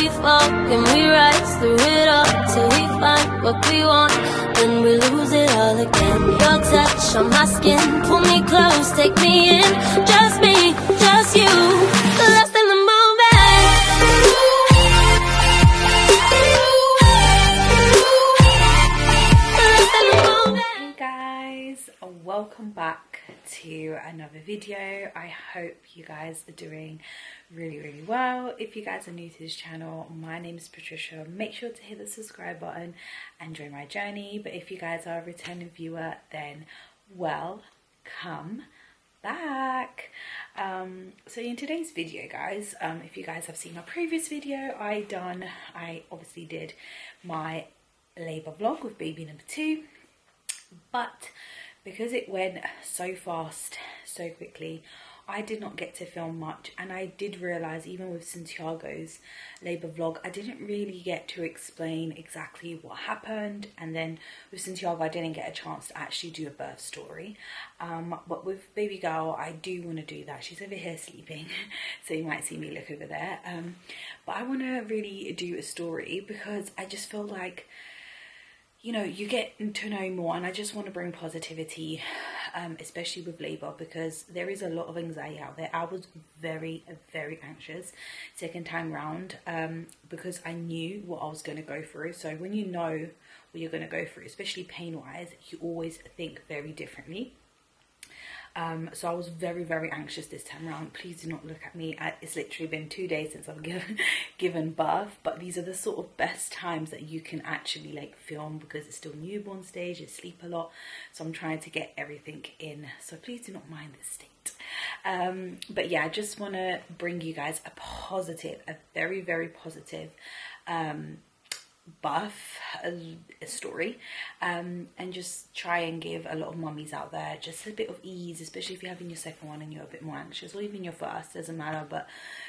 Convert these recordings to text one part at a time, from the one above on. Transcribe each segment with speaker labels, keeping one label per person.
Speaker 1: we fall and we rise through it all till we find what we want. Then we lose it all again. Your touch on my skin, pull me close, take me in. Just me, just you, lost in the moment. Lost in the moment.
Speaker 2: Hey guys, welcome back to another video. I hope you guys are doing really well. If you guys are new to this channel, my name is Patricia. Make sure to hit the subscribe button and join my journey. But if you guys are a returning viewer, then welcome back. So in today's video, guys, if you guys have seen my previous video, I obviously did my labour vlog with baby number 2, but because it went so fast, so quickly, I did not get to film much. And I did realise, even with Santiago's labour vlog, I didn't really get to explain exactly what happened. And then with Santiago, I didn't get a chance to actually do a birth story. But with baby girl, I do want to do that. She's over here sleeping, so you might see me look over there. But I want to really do a story because I just feel like, you know, you get to know more, and I just want to bring positivity, especially with labour, because there is a lot of anxiety out there. I was very anxious second time round, because I knew what I was going to go through. So when you know what you're going to go through, especially pain wise, you always think very differently. So I was very anxious this time around. Please do not look at me. It's literally been 2 days since I've given birth, but these are the sort of best times that you can actually like film, because it's still newborn stage, you sleep a lot, so I'm trying to get everything in, so please do not mind this state. But yeah, I just want to bring you guys a very positive birth story, and just try and give a lot of mummies out there just a bit of ease, especially if you're having your second one and you're a bit more anxious, or even your first, doesn't matter, but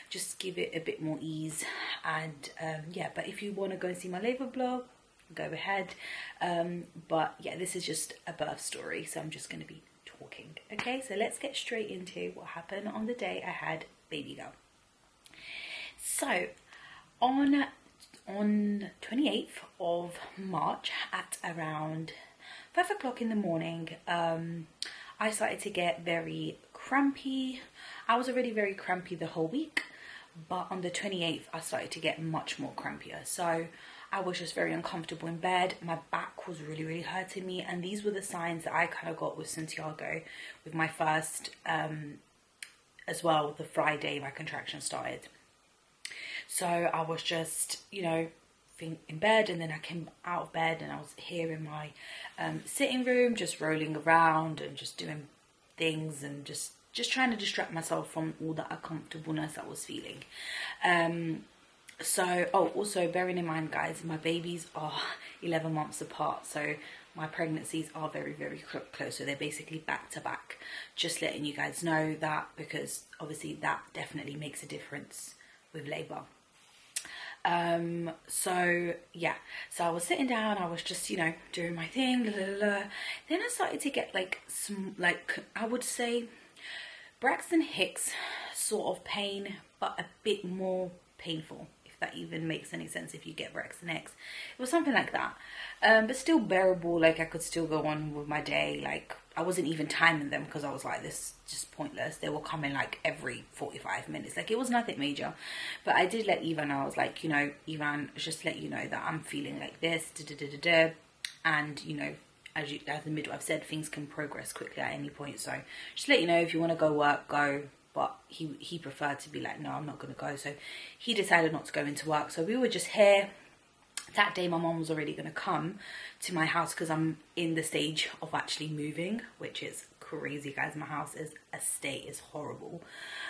Speaker 2: just give it a bit more ease. And yeah, but if you want to go and see my labour vlog, go ahead, but yeah, this is just a birth story, so I'm just going to be talking. Okay, so let's get straight into what happened on the day I had baby girl. So on 28th of March at around 5 o'clock in the morning, I started to get very crampy. I was already very crampy the whole week, but on the 28th I started to get much more crampier. So I was just very uncomfortable in bed. My back was really hurting me, and these were the signs that I kind of got with Santiago, with my first as well. The Friday my contraction started. So I was just, you know, in bed, and then I came out of bed and I was here in my sitting room, just rolling around and just doing things, and just trying to distract myself from all that uncomfortableness I was feeling. So, oh, also bearing in mind, guys, my babies are 11 months apart, so my pregnancies are very close, so they're basically back to back. Just letting you guys know that, because obviously that definitely makes a difference with labour. So yeah, so I was sitting down, I was just, you know, doing my thing, Then I started to get like some, like, I would say Braxton Hicks sort of pain, but a bit more painful, if that even makes any sense. If you get Braxton Hicks, it was something like that, but still bearable. Like, I could still go on with my day. Like, I wasn't even timing them, because I was like, this is just pointless. They were coming like every 45 minutes. Like, it was nothing major. But I did let Ivan know, I was like, you know, Ivan, just let you know that I'm feeling like this, and, you know, as the midwife said, things can progress quickly at any point. So just let you know, if you want to go work, go. But he preferred to be like, no, I'm not going to go. So he decided not to go into work. So we were just here. That day my mom was already going to come to my house, because I'm in the stage of actually moving, which is crazy, guys. My house is a state, is horrible,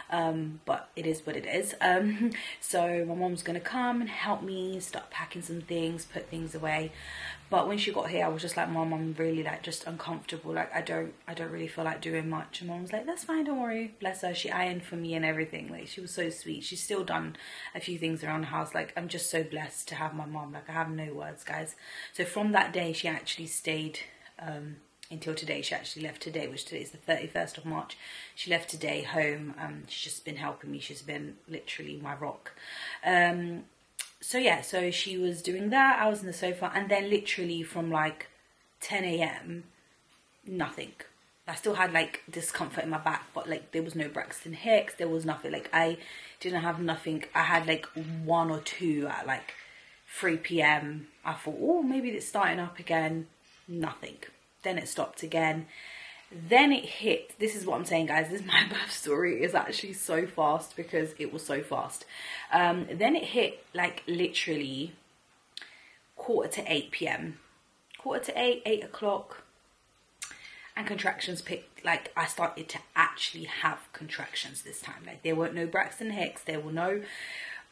Speaker 2: but it is what it is. So my mom's going to come and help me start packing some things, put things away. But when she got here, I was just like, Mom, I'm really like just uncomfortable. Like, I don't really feel like doing much. And Mom was like, that's fine, don't worry. Bless her. She ironed for me and everything. Like, she was so sweet. She's still done a few things around the house. Like, I'm just so blessed to have my mom. Like, I have no words, guys. So from that day, she actually stayed until today. She actually left today, which today is the 31st of March. She left today home. She's just been helping me. She's been literally my rock. so yeah, so she was doing that, I was in the sofa, and then literally from like 10 a.m. nothing. I still had like discomfort in my back, but like there was no Braxton Hicks, there was nothing. Like I didn't have nothing. I had like 1 or 2 at like 3 p.m. I thought, oh, maybe it's starting up again. Nothing. Then it stopped again. Then it hit. This is what I'm saying, guys. This is my birth story. It's actually so fast because it was so fast. Then it hit like literally 7:45 p.m. 7:45, 8 o'clock. And contractions picked, like I started to actually have contractions this time. Like there weren't no Braxton Hicks, there were no,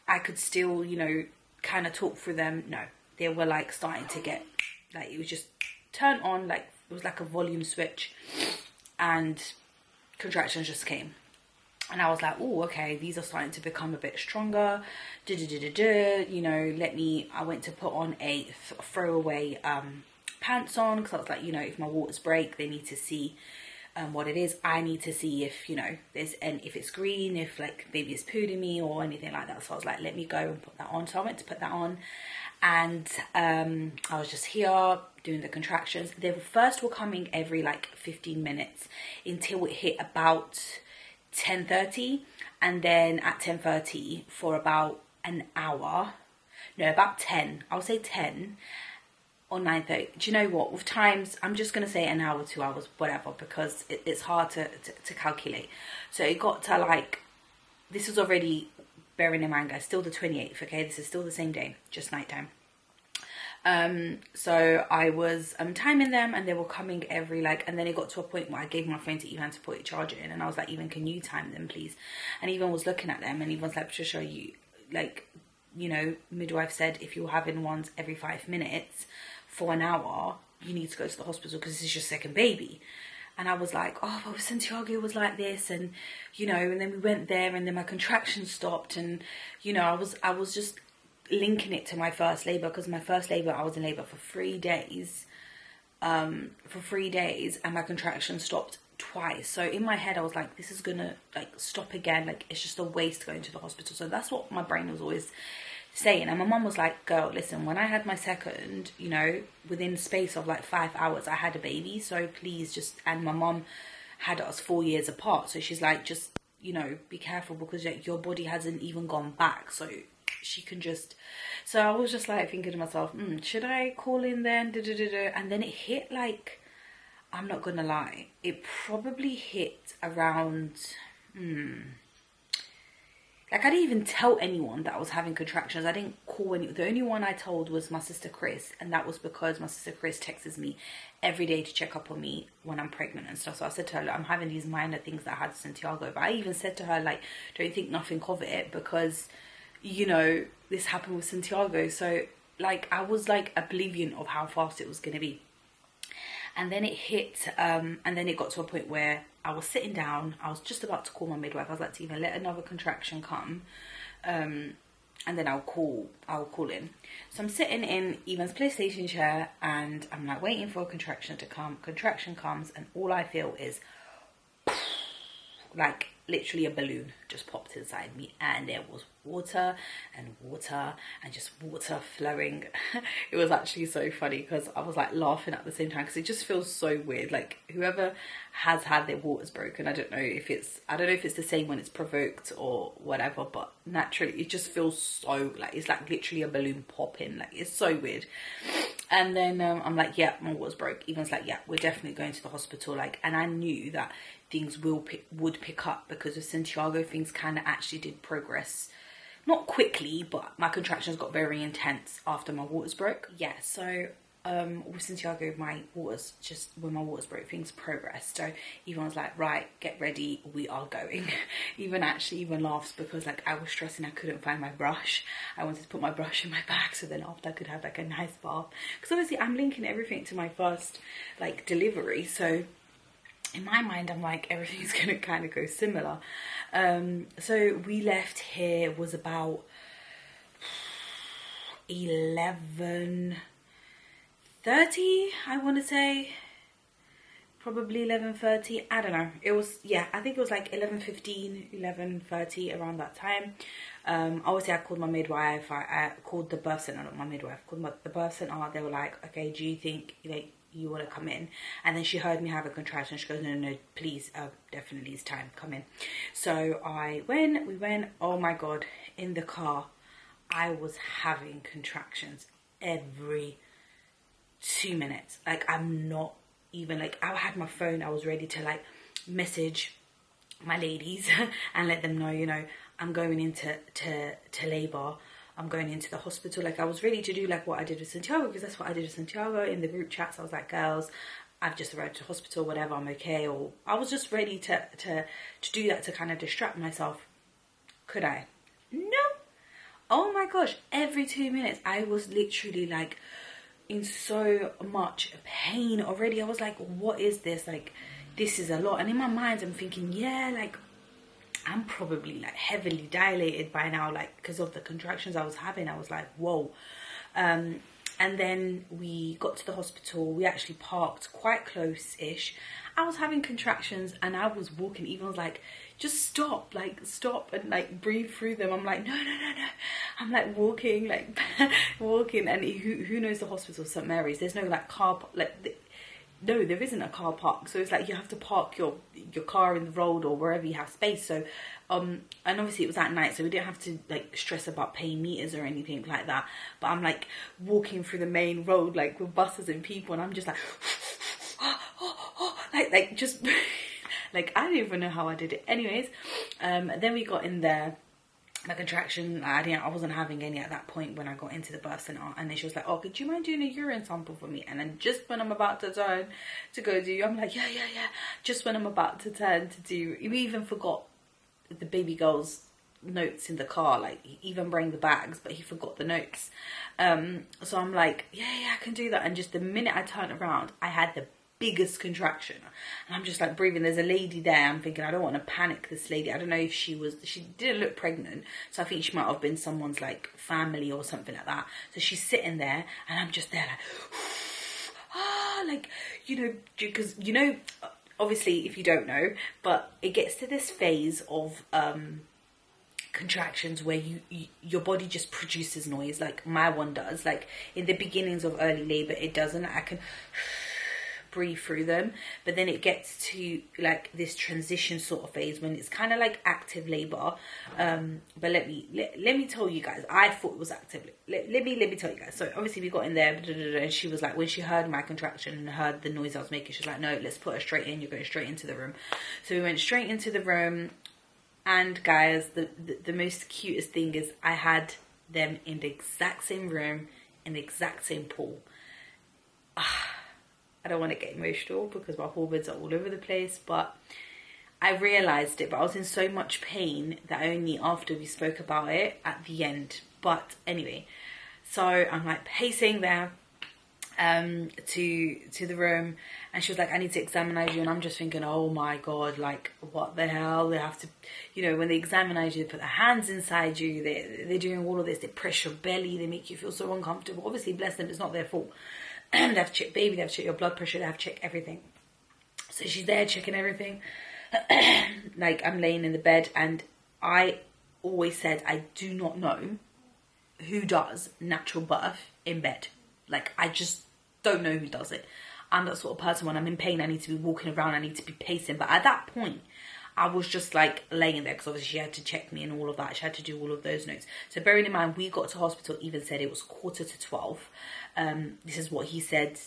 Speaker 2: I could still, you know, kind of talk through them. No, they were like starting to get, like it was just turn on, like it was like a volume switch, and contractions just came. And I was like, oh, okay, these are starting to become a bit stronger. You know, I went to put on a throwaway pants on, because I was like, you know, if my waters break, they need to see what it is. I need to see if, you know, if it's green, if like maybe it's pooing me or anything like that. So I was like, let me go and put that on. So I went to put that on, and I was just here doing the contractions. They first were coming every like 15 minutes until it hit about 10:30, and then at 10:30 for about an hour, no, about 10, I would say 10 or 9:30. Do you know what, with times, I'm just gonna say an hour, 2 hours, whatever, because it's hard to calculate. So it got to like, this was already, bearing in mind, guys, still the 28th, okay, this is still the same day, just nighttime. So I was timing them, and they were coming every like, and then it got to a point where I gave my phone to Evan to put a charger in, and I was like, Evan, can you time them please? And Evan was looking at them, and Evan was like, Patricia, you like, you know, midwife said if you're having ones every 5 minutes for an hour, you need to go to the hospital because this is your second baby. And I was like, oh, but Santiago was like this, and you know, and then we went there, and then my contractions stopped, and you know, I was just linking it to my first labor, because my first labor, I was in labor for 3 days, and my contraction stopped twice. So in my head I was like, this is gonna like stop again, like it's just a waste going to the hospital. So that's what my brain was always saying. And my mum was like, girl, listen, when I had my second, you know, within space of like 5 hours I had a baby, so please just, and my mum had us 4 years apart, so she's like, just, you know, be careful, because like, your body hasn't even gone back, so she can just. So I was just like thinking to myself, should I call in then? And then it hit like, I'm not gonna lie, it probably hit around like I didn't even tell anyone that I was having contractions. I didn't call any. The only one I told was my sister Chris, and that was because my sister Chris texts me every day to check up on me when I'm pregnant and stuff. So I said to her, look, I'm having these minor things that I had Santiago, but I even said to her, like, don't think nothing of it, because you know, this happened with Santiago. So like I was like oblivion of how fast it was going to be. And then it hit, and then it got to a point where I was sitting down, I was just about to call my midwife. I was like, to even let another contraction come, and then I'll call in. So I'm sitting in Evan's PlayStation chair, and I'm like waiting for a contraction to come. Contraction comes, and all I feel is like literally a balloon just popped inside me, and there was water and just water flowing. It was actually so funny because I was like laughing at the same time, because it just feels so weird. Like whoever has had their waters broken, I don't know if it's the same when it's provoked or whatever, but naturally it just feels so like, it's like literally a balloon popping, like it's so weird. And then I'm like, yeah, my waters broke. Evan's like, yeah, we're definitely going to the hospital. Like, and I knew that things would pick up, because with Santiago things kind of actually did progress, not quickly, but my contractions got very intense after my waters broke. Yeah, so with Santiago, when my waters broke, things progressed. So Evan was like, right, get ready, we are going. Even laughs, because like I was stressing, I couldn't find my brush. I wanted to put my brush in my bag, so then after I could have like a nice bath, because obviously I'm linking everything to my first like delivery, so in my mind I'm like, everything's gonna kind of go similar. So we left here, was about 11:30, I want to say, probably 11:30, I don't know, it was, yeah, I think it was like 11:15, 11:30, around that time. Obviously I called my midwife, I called the birth center, not my midwife, called the birth center. They were like, okay, do you think, you want to come in? And then she heard me have a contraction. She goes, no, please, definitely it's time, come in. So we went, oh my God, in the car, I was having contractions every 2 minutes. Like, I'm not even, like, I had my phone, I was ready to like message my ladies and let them know, I'm going into labor, I'm going into the hospital. Like, I was ready to do like what I did with Santiago, because that's what I did with Santiago in the group chats. I was like, girls, I've just arrived to hospital, whatever, I'm okay. Or I was just ready to do that, to kind of distract myself. Could I? No. Oh my gosh, every 2 minutes I was literally like in so much pain already. I was like, what is this? Like, this is a lot. And in my mind I'm thinking, yeah, like, I'm probably like heavily dilated by now, like, because of the contractions I was having. I was like, whoa. And then we got to the hospital. We actually parked quite close-ish. I was having contractions and I was walking. Even was like, just stop and like breathe through them. I'm like, no. I'm like walking, walking. And who knows the hospital, St. Mary's, there's no like car, like, no, there isn't a car park. So it's like you have to park your car in the road or wherever you have space. So and obviously it was at night, so we didn't have to like stress about paying meters or anything like that. But I'm like walking through the main road, like with buses and people, and I'm just like like just like, I don't even know how I did it. Anyways, then we got in there. My contraction, I wasn't having any at that point when I got into the birth center. And then she was like, oh, could you mind doing a urine sample for me? And then just when I'm about to turn to go do, I'm like, yeah. Just when I'm about to turn to do, we even forgot the baby girl's notes in the car. Like, he even bring the bags, but he forgot the notes. So I'm like, yeah, I can do that. And just the minute I turned around, I had the biggest contraction, and I'm just like breathing. There's a lady there. I'm thinking, I don't want to panic this lady. I don't know if she didn't look pregnant, so I think she might have been someone's like family or something like that. So she's sitting there and I'm just there like, like, because obviously, if you don't know, but it gets to this phase of contractions where your body just produces noise. Like, my one does. Like, in the beginnings of early labor, it doesn't. I can breathe through them, but then it gets to like this transition sort of phase when it's kind of like active labor. But let me tell you guys, I thought it was active. Let me tell you guys. So obviously we got in there, and she was like, when she heard my contraction and heard the noise I was making, she's like, no, let's put her straight in. You're going straight into the room. So we went straight into the room, and guys, the most cutest thing is I had them in the exact same room, in the exact same pool. I don't want to get emotional because my hormones are all over the place, but I realised it, but I was in so much pain that only after we spoke about it at the end. But anyway, so I'm like pacing there to the room, and she was like, I need to examine you. And I'm just thinking, oh my God, like, what the hell? They have to, when they examine you, they put their hands inside you, they're doing all of this, they press your belly, they make you feel so uncomfortable. Obviously, bless them, it's not their fault. They have to check baby, they have to check your blood pressure, they have to check everything. So she's there checking everything. Like, I'm laying in the bed, and I always said I do not know who does natural birth in bed. Like, I just don't know who does it. I'm that sort of person, when I'm in pain, I need to be walking around, I need to be pacing. But at that point, I was just like laying there, because obviously she had to check me and all of that. She had to do all of those notes. So bearing in mind, we got to hospital, even said it was 11:45. This is what he said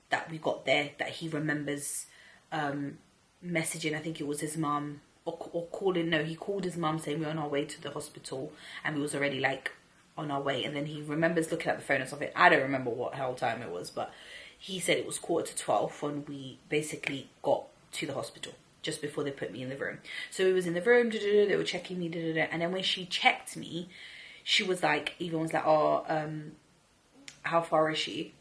Speaker 2: that we got there, that he remembers messaging, I think it was his mum, or calling, no, he called his mum saying we're on our way to the hospital, and we was already like on our way. And then he remembers looking at the phone or something. I don't remember what hell time it was, but he said it was 11:45 when we basically got to the hospital, just before they put me in the room. So we was in the room, they were checking me, and then when she checked me, she was like, even was like, oh, how far is she?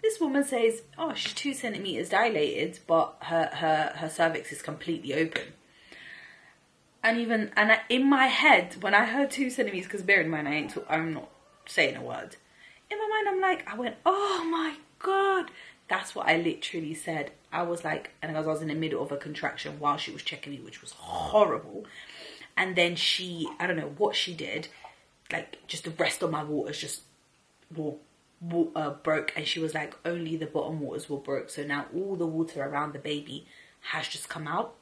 Speaker 2: This woman says, oh, she's 2 centimeters dilated, but her cervix is completely open. And in my head, when I heard 2 centimeters, because bear in mind, I'm not saying a word. In my mind, I went, oh my God, That's what I literally said. I was like, and I was in the middle of a contraction while she was checking me, which was horrible. And then she, I don't know what she did, like just the rest of my waters just broke, and she was like, only the bottom waters were broke, so now all the water around the baby has just come out.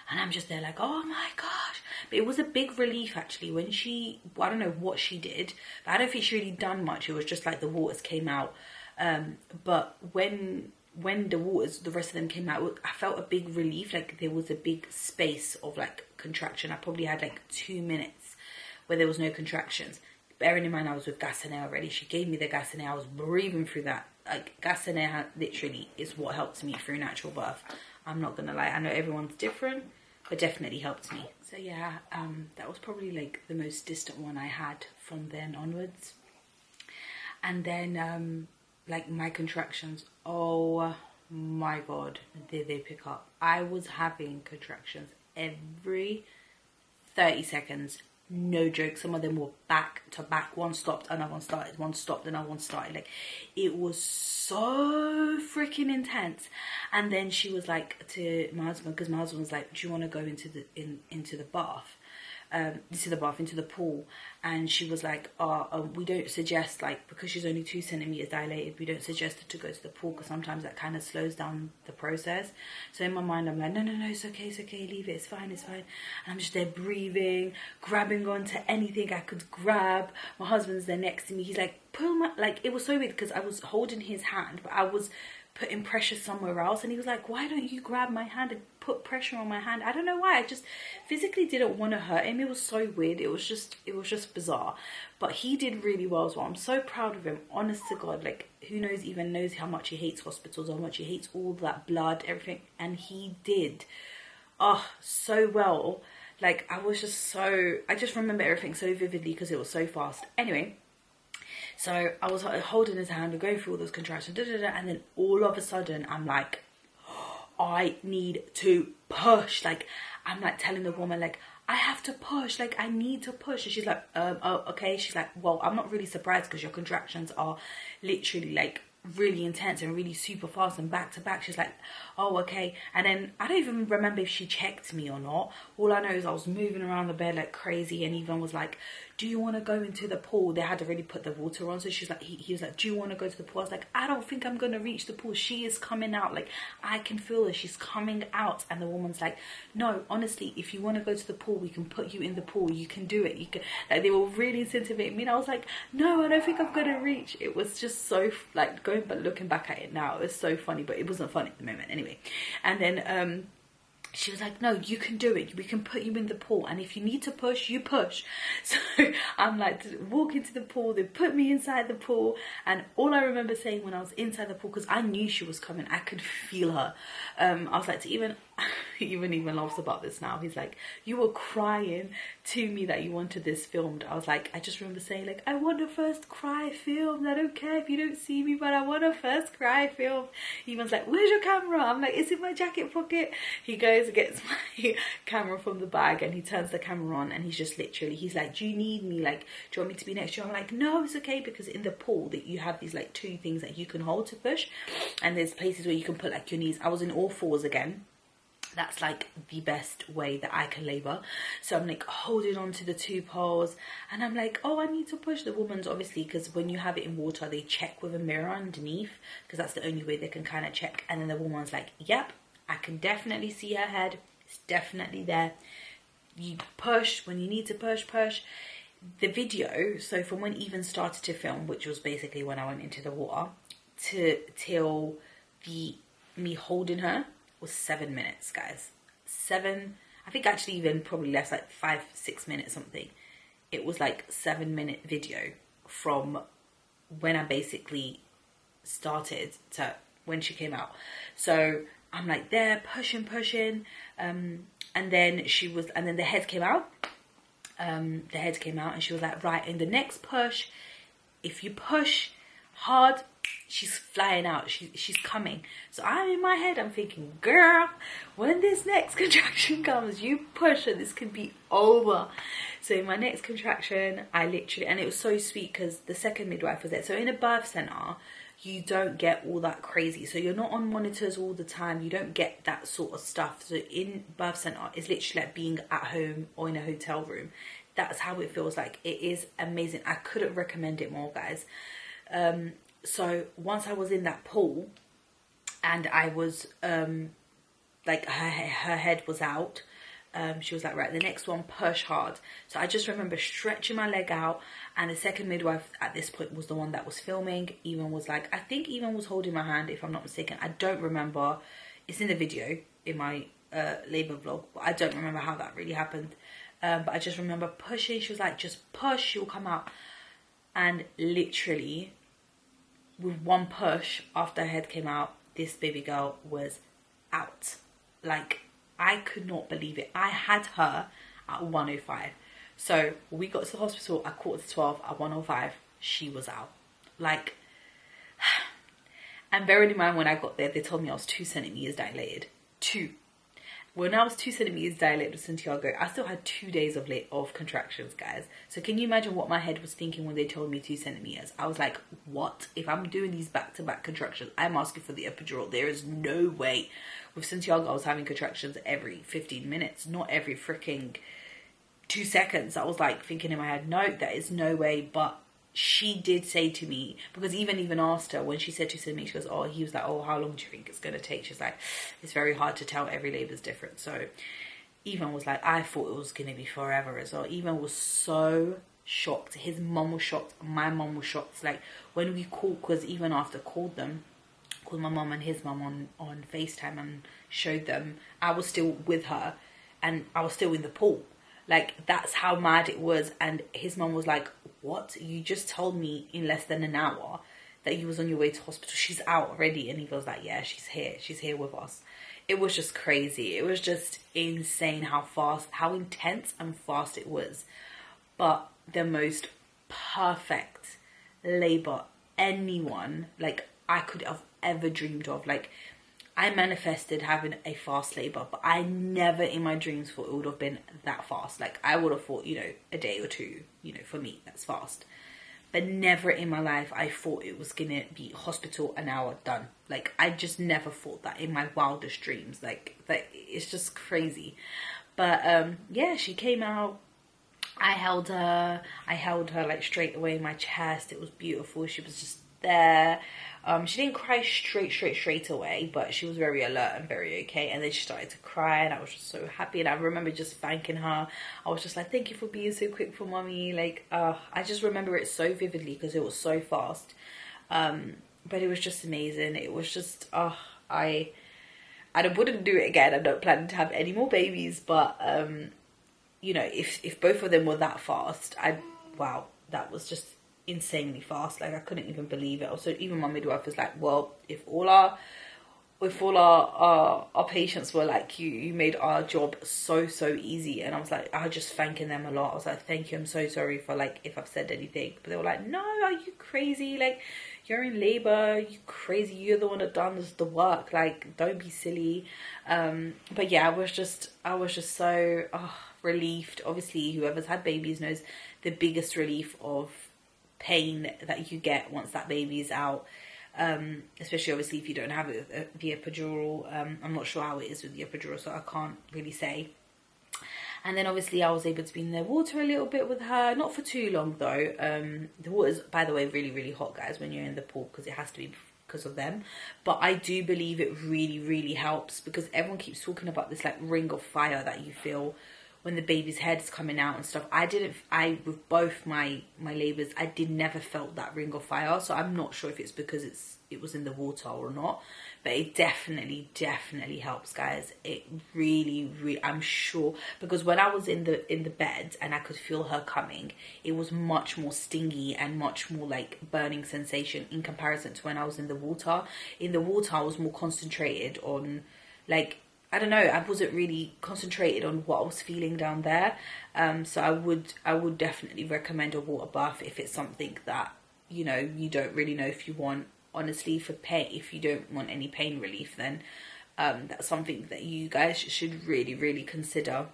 Speaker 2: And I'm just there like, oh my gosh. But it was a big relief actually when she, I don't know what she did, but I don't think she really done much. It was just like the waters came out. But when the waters, the rest of them came out, I felt a big relief. Like there was a big space of like contraction. I probably had like 2 minutes where there was no contractions. Bearing in mind I was with gas and air already. She gave me the gas and air. I was breathing through that. Like gas and air literally is what helps me through natural birth. I'm not gonna lie. I know everyone's different, but definitely helped me. So yeah, that was probably like the most distant one I had from then onwards. And then like my contractions, oh my god, did they pick up. I was having contractions every 30 seconds, no joke. Some of them were back to back. One stopped, another one started. One stopped, another one started. Like, it was so freaking intense. And then she was like to my husband, because my husband was like, do you want to go into the bath? Into the pool. And she was like, we don't suggest, like, because she's only 2 centimeters dilated, we don't suggest her to go to the pool because sometimes that kind of slows down the process. So in my mind I'm like, no, it's okay, leave it, it's fine. And I'm just there breathing, grabbing onto anything I could grab. My husband's there next to me. He's like, pull my, like, it was so weird because I was holding his hand, but I was putting pressure somewhere else, and he was like, why don't you grab my hand and put pressure on my hand? I don't know why. I just physically didn't want to hurt him. It was so weird. It was just bizarre. But he did really well as well. I'm so proud of him, honest to God. Like, who knows how much he hates hospitals, how much he hates all that blood, everything, and he did so well. Like, I just remember everything so vividly because it was so fast. Anyway, so I was holding his hand, we're going through all those contractions, and then all of a sudden I'm like, I need to push. Like, I'm like telling the woman, like, I have to push, like, I need to push. And she's like, oh, okay. She's like, well, I'm not really surprised because your contractions are literally like really intense and really super fast and back to back. She's like, oh, okay. And then I don't even remember if she checked me or not. All I know is I was moving around the bed like crazy, and Yvonne was like, do you want to go into the pool? They had already put the water on, so she's like, he was like, do you want to go to the pool? I was like, I don't think I'm gonna reach the pool. She is coming out, like, I can feel her, she's coming out. And the woman's like, no, honestly, if you want to go to the pool, we can put you in the pool, you can do it, you can. Like, they were really incentivizing me, and I was like, no, I don't think I'm gonna reach. It was just so, like, looking back at it now, it was so funny, but it wasn't funny at the moment anyway. And then she was like, no, you can do it, we can put you in the pool, and if you need to push, you push. So I'm like, walk into the pool, they put me inside the pool, and all I remember saying when I was inside the pool, because I knew she was coming, I could feel her, I was like, to even laughs about this now. He's like, you were crying to me that you wanted this filmed. I was like, I just remember saying, like, I want to first cry filmed. I don't care if you don't see me, but I want to first cry filmed. He was like, where's your camera? I'm like, it's in my jacket pocket. He goes and gets my camera from the bag, and he turns the camera on, and he's just literally, he's like, do you need me? Like, do you want me to be next to you? I'm like, no, it's okay, because in the pool that you have these like 2 things that you can hold to push, and there's places where you can put like your knees. I was in all fours again. That's like the best way that I can labour. So I'm like holding on to the 2 poles, and I'm like, oh, I need to push. The woman's obviously, because when you have it in water, they check with a mirror underneath, because that's the only way they can kind of check. And then the woman's like, yep, I can definitely see her head, it's definitely there. You push when you need to push. The video, so from when Even started to film, which was basically when I went into the water, till me holding her, was 7 minutes, guys. 7, I think actually even probably less, like 5-6 minutes something. It was like 7-minute video from when I basically started to when she came out. So I'm like there pushing, and then the head came out. And she was like, right, in the next push, if you push hard, she's flying out, she's coming. So I'm in my head, I'm thinking, girl, when this next contraction comes, you push and this could be over. So in my next contraction, I literally, and it was so sweet because the second midwife was there. So in a birth center, you don't get all that crazy. So you're not on monitors all the time. You don't get that sort of stuff. So in birth center, it's literally like being at home or in a hotel room. That's how it feels like. It is amazing. I couldn't recommend it more, guys. So once I was in that pool and I was like her head was out, she was like, right, the next one, push hard. So I just remember stretching my leg out, and the second midwife at this point was the one that was filming. Even was like, I think Even was holding my hand, if I'm not mistaken. I don't remember. It's in the video in my labour vlog, but I don't remember how that really happened. But I just remember pushing. She was like, just push, she'll come out. And literally with one push, after her head came out, this baby girl was out. Like, I could not believe it. I had her at 1:05. So we got to the hospital at 11:45. At 1:05, she was out. Like, and bearing in mind, when I got there, they told me I was 2 centimeters dilated. 2. When I was 2 centimeters dilated with Santiago, I still had 2 days of contractions, guys. So can you imagine what my head was thinking when they told me 2 centimeters? I was like, what? If I'm doing these back-to-back contractions, I'm asking for the epidural. There is no way. With Santiago, I was having contractions every 15 minutes, not every freaking 2 seconds. I was like thinking in my head, no, there is no way. But she did say to me, because even asked her when she said 2 centimeters, she goes, oh, he was like, oh, how long do you think it's going to take? She's like, it's very hard to tell. Every labour is different. So Even was like, I thought it was going to be forever as well. Even was so shocked. His mum was shocked. My mum was shocked. Like, when we called, because even after called my mum and his mum on FaceTime and showed them, I was still with her and I was still in the pool. Like, that's how mad it was. And his mum was like, what? You just told me in less than an hour that you was on your way to hospital. She's out already. And he was like, yeah, she's here. She's here with us. It was just crazy. It was just insane how fast, how intense and fast it was. But the most perfect labour anyone, like, I could have ever dreamed of. Like, I manifested having a fast labour, but I never in my dreams thought it would have been that fast. Like, I would have thought, you know, a day or two, you know, for me, that's fast. But never in my life I thought it was gonna be hospital, an hour, done. Like, I just never thought that in my wildest dreams. Like it's just crazy. But yeah, she came out. I held her like straight away in my chest. It was beautiful. She was just there. She didn't cry straight away, but she was very alert and very okay. And then she started to cry, and I was just so happy. And I remember just thanking her. I was just like, thank you for being so quick for mommy. Like, I just remember it so vividly because it was so fast. But it was just amazing. It was just, I wouldn't do it again. I don't plan to have any more babies, but you know, if both of them were that fast, wow, that was just insanely fast. Like, I couldn't even believe it. Also, even my midwife was like, well, if all our patients were like you made our job so easy. And I was like, I was just thanking them a lot. I was like, thank you, I'm so sorry for, like, if I've said anything. But they were like, no, are you crazy? Like, you're in labor, you crazy, you're the one that does the work, like, don't be silly. But yeah, I was just so relieved. Obviously, whoever's had babies knows the biggest relief of pain that you get once that baby is out, especially obviously if you don't have the epidural. I'm not sure how it is with the epidural, so I can't really say. And then obviously I was able to be in the water a little bit with her, not for too long though. The water's, by the way, really hot, guys, when you're in the pool, because it has to be because of them. But I do believe it really helps, because everyone keeps talking about this like ring of fire that you feel when the baby's head is coming out and stuff. With both my labours, I never felt that ring of fire. So I'm not sure if it's because it was in the water or not, but it definitely helps, guys. It really, I'm sure, because when I was in the bed and I could feel her coming, it was much more stingy and much more like burning sensation in comparison to when I was in the water. In the water, I was more concentrated on, like, I don't know, I wasn't really concentrated on what I was feeling down there. So I would definitely recommend a water bath if it's something that, you know, you don't really know if you want. Honestly, for pain, if you don't want any pain relief, then that's something that you guys should really consider.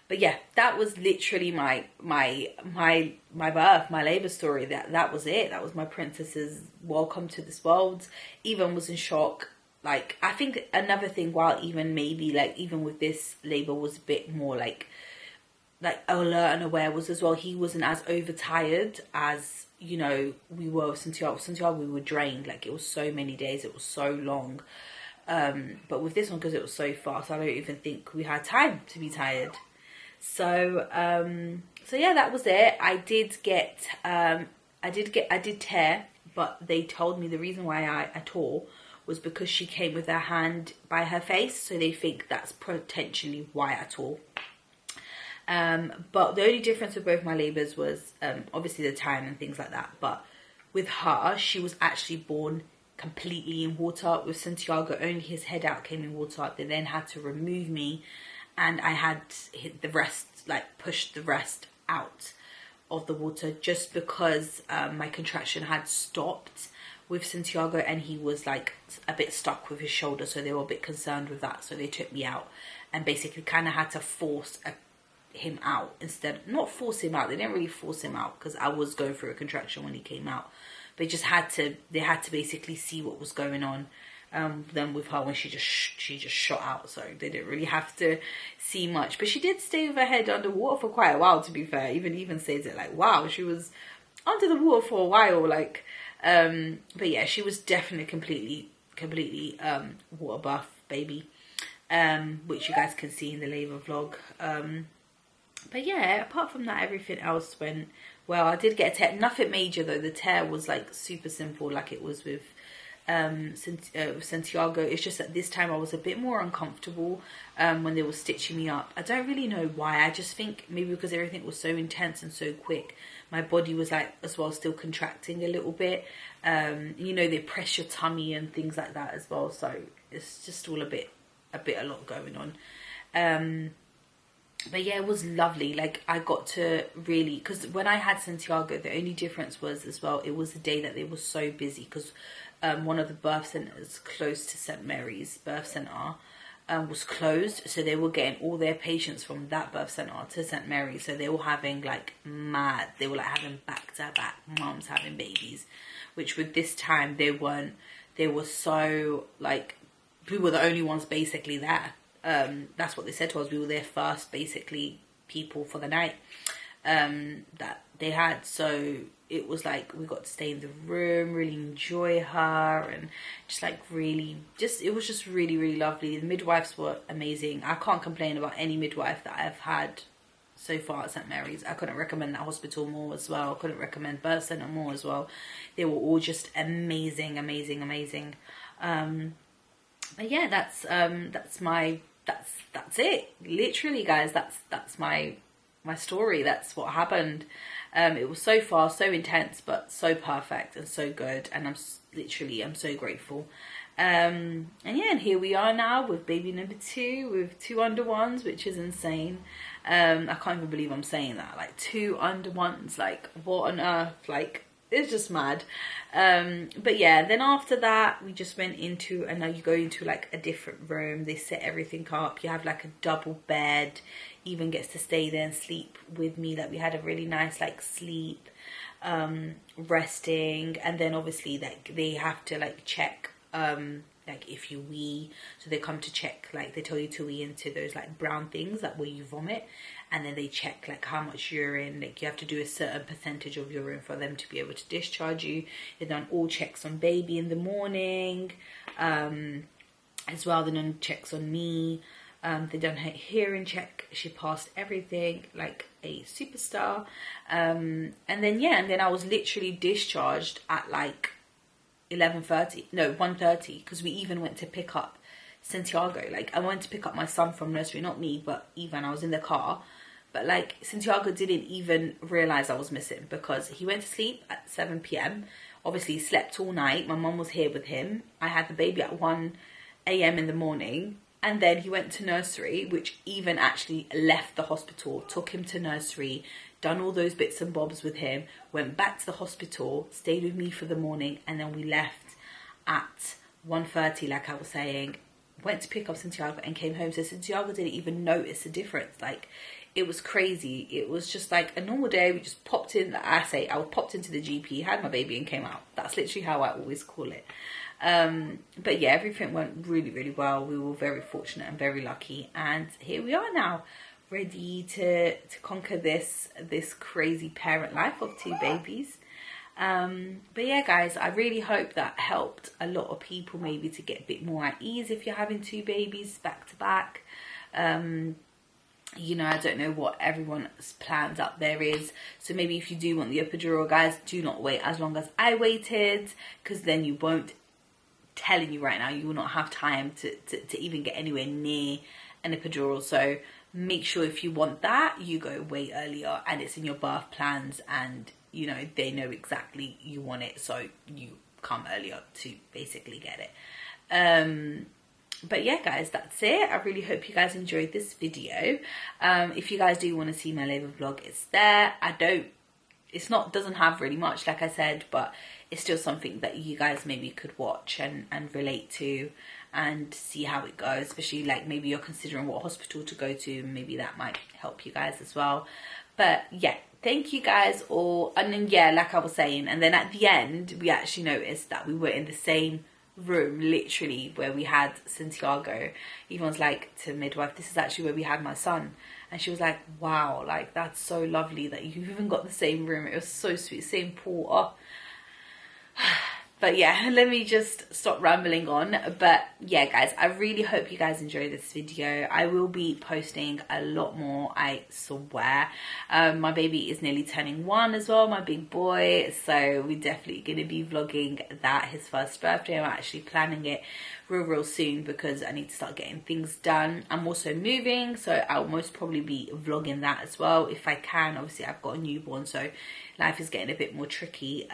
Speaker 2: but yeah, that was literally my birth, my labor story. That was it. That was my princess's welcome to this world. Even was in shock. Like, I think another thing, while even maybe like even with this labor was a bit more like alert and aware, was as well he wasn't as overtired as, you know, we were with Santiago. Santiago, we were drained. Like, it was so many days, it was so long. But with this one, because it was so fast, I don't even think we had time to be tired. So so yeah, that was it. I did tear, but they told me the reason why I tore was because she came with her hand by her face, so they think that's potentially why I tore. But the only difference with both my labours was obviously the time and things like that. But with her, she was actually born completely in water. With Santiago, only his head out came in water. They then had to remove me, and I had hit the rest, like pushed the rest out of the water, just because my contraction had stopped with Santiago, and he was like a bit stuck with his shoulder, so they were a bit concerned with that. So they took me out and basically kind of had to force him out instead. Not force him out, they didn't really force him out, because I was going through a contraction when he came out. But they had to basically see what was going on. Then with her, when she just shot out, so they didn't really have to see much. But she did stay with her head underwater for quite a while, to be fair. Even says it like, wow, she was under the water for a while, like. But yeah, she was definitely completely water buff baby, which you guys can see in the labour vlog. But yeah, apart from that, everything else went well. I did get a tear, nothing major though. The tear was like super simple, like it was with Santiago. It's just that this time I was a bit more uncomfortable when they were stitching me up. I don't really know why. I just think maybe because everything was so intense and so quick, my body was like as well still contracting a little bit. You know, they press your tummy and things like that as well, so it's just all a lot going on. But yeah, it was lovely. Like, I got to really, because when I had Santiago, the only difference was as well, it was the day that they were so busy, because one of the birth centres close to St Mary's birth centre was closed, so they were getting all their patients from that birth centre to St Mary's. So they were having like they were like having back to back mums having babies, which with this time they weren't. They were so like, we were the only ones basically there. That's what they said to us. We were their first basically people for the night that they had. So it was like we got to stay in the room, really enjoy her, and just like really it was just really lovely. The midwives were amazing. I can't complain about any midwife that I've had so far at St Mary's. I couldn't recommend that hospital more as well. I couldn't recommend birth centre more as well. They were all just amazing. But yeah, that's it. Literally, guys, that's my story. That's what happened. It was so fast, so intense, but so perfect and so good, and I'm so grateful. And yeah, and here we are now with baby number 2 with 2 under 1s, which is insane. I can't even believe I'm saying that, like 2 under 1s, like what on earth, like it's just mad. But yeah, then after that we just went into, and now you go into like a different room. They set everything up. You have like a double bed, even gets to stay there and sleep with me. Like, we had a really nice like sleep, resting. And then obviously like they have to like check like if you wee, so they come to check, like they tell you to wee into those like brown things that where you vomit, and then they check like how much urine, like you have to do a certain percentage of urine for them to be able to discharge you. They've done all checks on baby in the morning as well. They've done checks on me. They've done her hearing check. She passed everything like a superstar. And then yeah, and then I was literally discharged at like 1:30, because we even went to pick up Santiago. Like, I went to pick up my son from nursery, not me, but Ivan. I was in the car, but like Santiago didn't even realize I was missing, because he went to sleep at 7 p.m. Obviously he slept all night. My mum was here with him. I had the baby at 1 a.m. in the morning, and then he went to nursery, which even actually left the hospital, took him to nursery, done all those bits and bobs with him, went back to the hospital, stayed with me for the morning, and then we left at 1:30, like I was saying, went to pick up Santiago and came home. So Santiago didn't even notice the difference. Like, it was crazy. It was just like a normal day. We just popped in. I popped into the GP, had my baby, and came out. That's literally how I always call it. But yeah, everything went really, really well. We were very fortunate and very lucky, and here we are now, ready to conquer this crazy parent life of 2 babies. But yeah, guys, I really hope that helped a lot of people maybe to get a bit more at ease if you're having 2 babies back to back. You know, I don't know what everyone's plans out there is, so maybe if you do want the epidural, guys, do not wait as long as I waited, because then you won't, telling you right now, you will not have time to even get anywhere near an epidural. So make sure if you want that, you go way earlier and it's in your birth plans, and you know, they know exactly you want it, so you come earlier to basically get it. But yeah, guys, that's it. I really hope you guys enjoyed this video. If you guys do want to see my labour vlog, it's there. Doesn't have really much, like I said, but it's still something that you guys maybe could watch and relate to and see how it goes, especially like maybe you're considering what hospital to go to. Maybe that might help you guys as well. But yeah, thank you guys all. And then yeah, like I was saying, and then at the end we actually noticed that we were in the same room, literally, where we had Santiago. Even was like to midwife, this is actually where we had my son, and she was like, wow, like that's so lovely that you've even got the same room. It was so sweet, same pool. Oh. But yeah, let me just stop rambling on. But yeah, guys, I really hope you guys enjoy this video. I will be posting a lot more, I swear. My baby is nearly turning 1 as well, my big boy, so we're definitely going to be vlogging that, his first birthday. I'm actually planning it real soon because I need to start getting things done. I'm also moving, so I'll most probably be vlogging that as well if I can. Obviously I've got a newborn, so life is getting a bit more tricky.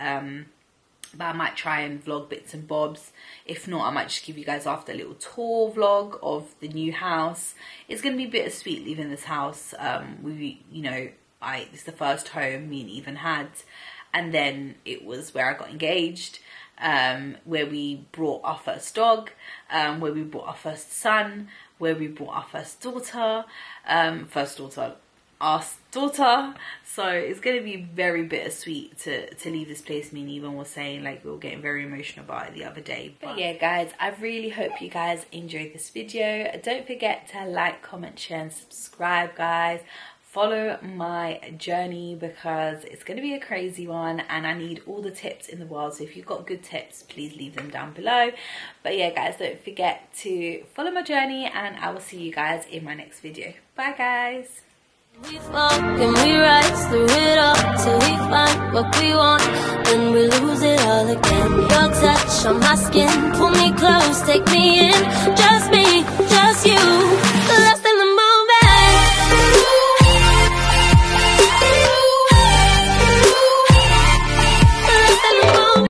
Speaker 2: But I might try and vlog bits and bobs. If not, I might just give you guys after a little tour vlog of the new house. It's going to be bittersweet leaving this house. You know, it's the first home me and Ethan had, and then it was where I got engaged, where we brought our first dog, where we brought our first son, where we brought our first daughter, our daughter. So it's going to be very bittersweet to leave this place. Me and Ethan was saying, like, we were getting very emotional about it the other day. But yeah, guys, I really hope you guys enjoyed this video. Don't forget to like, comment, share and subscribe, guys. Follow my journey because it's going to be a crazy one and I need all the tips in the world. So if you've got good tips, please leave them down below. But yeah, guys, don't forget to follow my journey and I will see you guys in my next video. Bye, guys.
Speaker 1: We fall and we rise through it all till we find what we want. Then we lose it all again. Your touch on my skin, pull me close, take me in. Just me, just you.